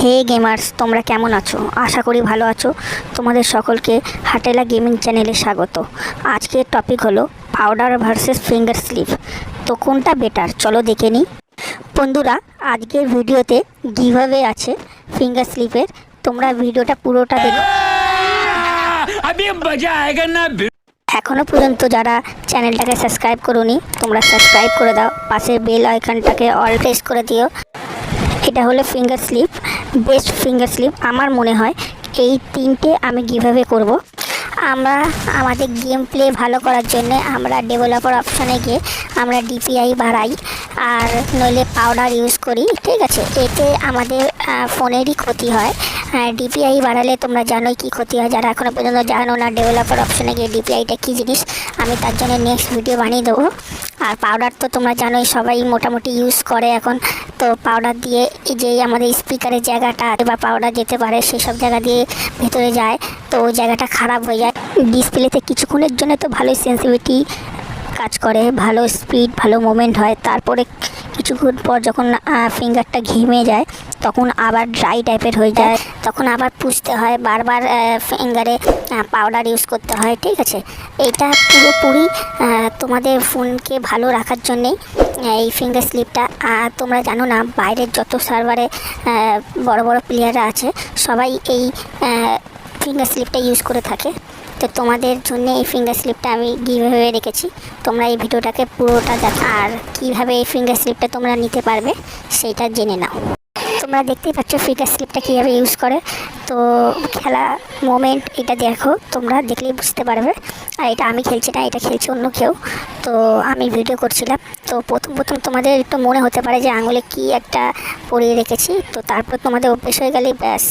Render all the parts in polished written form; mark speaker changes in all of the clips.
Speaker 1: হে gamers, তোমরা কেমন আছো? আশা করি ভালো আছো। তোমাদের সকলকে হাটেলা গেমিং চ্যানেলে স্বাগত। আজকের টপিক হলো পাউডার ভার্সেস ফিঙ্গার স্লিপ। তো কোনটা বেটার চলো দেখে নিই। বন্ধুরা, আজকের ভিডিওতে গিভঅ্যাওয়ে আছে ফিঙ্গার স্লিপের। তোমরা ভিডিওটা পুরোটা দেখো। এখনও পর্যন্ত যারা চ্যানেলটাকে সাবস্ক্রাইব করোনি তোমরা সাবস্ক্রাইব করে দাও, পাশের বেল আইকনটাকে অল প্রেস করে দিও। এটা হলো finger slip, best finger slip আমার মনে হয়। এই তিনটে আমি গিভঅ্যাওয়ে করব। আমরা আমাদের গেম প্লে ভালো করার জন্যে আমরা ডেভেলপার অপশানে গিয়ে আমরা ডিপিআই বাড়াই আর নইলে পাউডার ইউজ করি, ঠিক আছে। এতে আমাদের ফোনেরই ক্ষতি হয়। ডিপিআই বাড়ালে তোমরা জানোই কী ক্ষতি হয়। যারা এখনও পর্যন্ত জানো না ডেভেলপার অপশানে গিয়ে ডিপিআইটা কী জিনিস, আমি তার জন্য নেক্সট ভিডিও বানিয়ে দেবো। আর পাউডার তো তোমরা জানোই সবাই মোটামুটি ইউজ করে এখন। তো পাউডার দিয়ে যে আমাদের স্পিকারের জায়গাটা বা পাউডার যেতে পারে সেসব জায়গা দিয়ে ভেতরে যায়, তো ওই জায়গাটা খারাপ হয়ে যায়। ডিসপ্লেতে কিছুক্ষণের জন্য তো ভালোই সেন্সিটিভিটি কাজ করে, ভালো স্পিড, ভালো মুভমেন্ট হয়। তারপরে কিছুক্ষণ পর যখন ফিঙ্গারটা ঘেমে যায় তখন আবার ড্রাই টাইপের হয়ে যায়, তখন আবার পুষতে হয়, বারবার ফিঙ্গারে পাউডার ইউজ করতে হয়, ঠিক আছে। এটা পুরোপুরি তোমাদের ফোনকে ভালো রাখার জন্যেই এই ফিঙ্গার স্লিপটা। তোমরা জানো না বাইরের যত সার্ভারে বড় বড় প্লেয়াররা আছে সবাই এই ফিঙ্গার স্লিপটা ইউজ করে থাকে। তো তোমাদের জন্য এই ফিঙ্গার স্লিপটা আমি গিভঅ্যাওয়ে রেখেছি। তোমরা এই ভিডিওটাকে পুরোটা দেখো আর কীভাবে এই ফিঙ্গার স্লিপটা তোমরা নিতে পারবে সেইটা জেনে নাও। তোমরা দেখতেই পাচ্ছ ফিঙ্গার স্লিপটা কীভাবে ইউজ করে। তো খেলা মোমেন্ট এটা দেখো, তোমরা দেখলেই বুঝতে পারবে। আর এটা আমি খেলছি না, এটা খেলছে অন্য কেউ। তো আমি ভিডিও করছিলাম। তো প্রথম তোমাদের একটু মনে হতে পারে যে আঙুলে কি একটা পরিয়ে রেখেছি, তো তারপর তোমাদের অভ্যেস হয়ে গেলেই ব্যাস।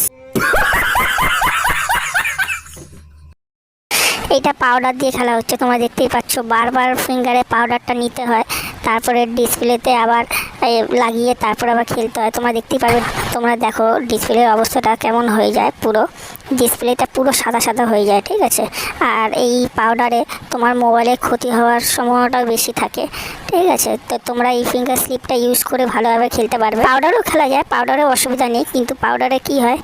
Speaker 1: এইটা পাউডার দিয়ে খেলা হচ্ছে, তোমরা দেখতেই পাচ্ছ বারবার ফিঙ্গারে পাউডারটা নিতে হয়, তারপরে ডিসপ্লেতে আবার লাগিয়ে তারপর আবার খেলতে হয়। তোমরা দেখতেই পাবে, তোমরা দেখো ডিসপ্লের অবস্থাটা কেমন হয়ে যায়, পুরো ডিসপ্লেটা পুরো সাদা সাদা হয়ে যায়, ঠিক আছে। আর এই পাউডারে তোমার মোবাইলের ক্ষতি হওয়ার সম্ভাবনাটাও বেশি থাকে, ঠিক আছে। তো তোমরা এই ফিঙ্গার স্লিপটা ইউজ করে ভালোভাবে খেলতে পারবে। পাউডারও খেলা যায়, পাউডারেও অসুবিধা নেই, কিন্তু পাউডারে কি হয়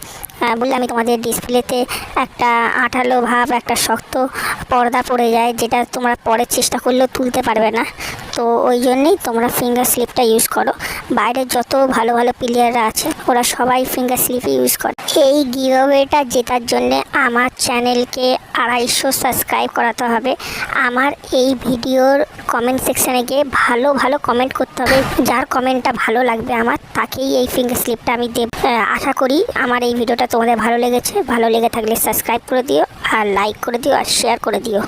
Speaker 1: বললে আমি তোমাদের ডিসপ্লেতে একটা আঠালো ভাব, একটা শক্ত পর্দা পড়ে যায়, যেটা তোমরা পরের চেষ্টা করলেও তুলতে পারবে না। তো ওই জন্যেই তোমরা ফিঙ্গার স্লিপটা ইউজ করো। বাইরে যত ভালো ভালো প্লেয়াররা আছে ওরা সবাই ফিঙ্গার স্লিপই ইউজ করে। এই গিভঅ্যাওয়েটা জেতার জন্যে আমার চ্যানেলকে 250 সাবস্ক্রাইব করাতে হবে। আমার এই ভিডিওর কমেন্ট সেকশানে গিয়ে ভালো ভালো কমেন্ট করতে হবে। যার কমেন্টটা ভালো লাগবে আমার, তাকেই এই ফিঙ্গার স্লিপটা আমি দেব। আশা করি আমার এই ভিডিওটা তোমাদের ভালো লেগেছে। ভালো লেগে থাকলে সাবস্ক্রাইব করে দিও আর লাইক করে দিও আর শেয়ার করে দিও।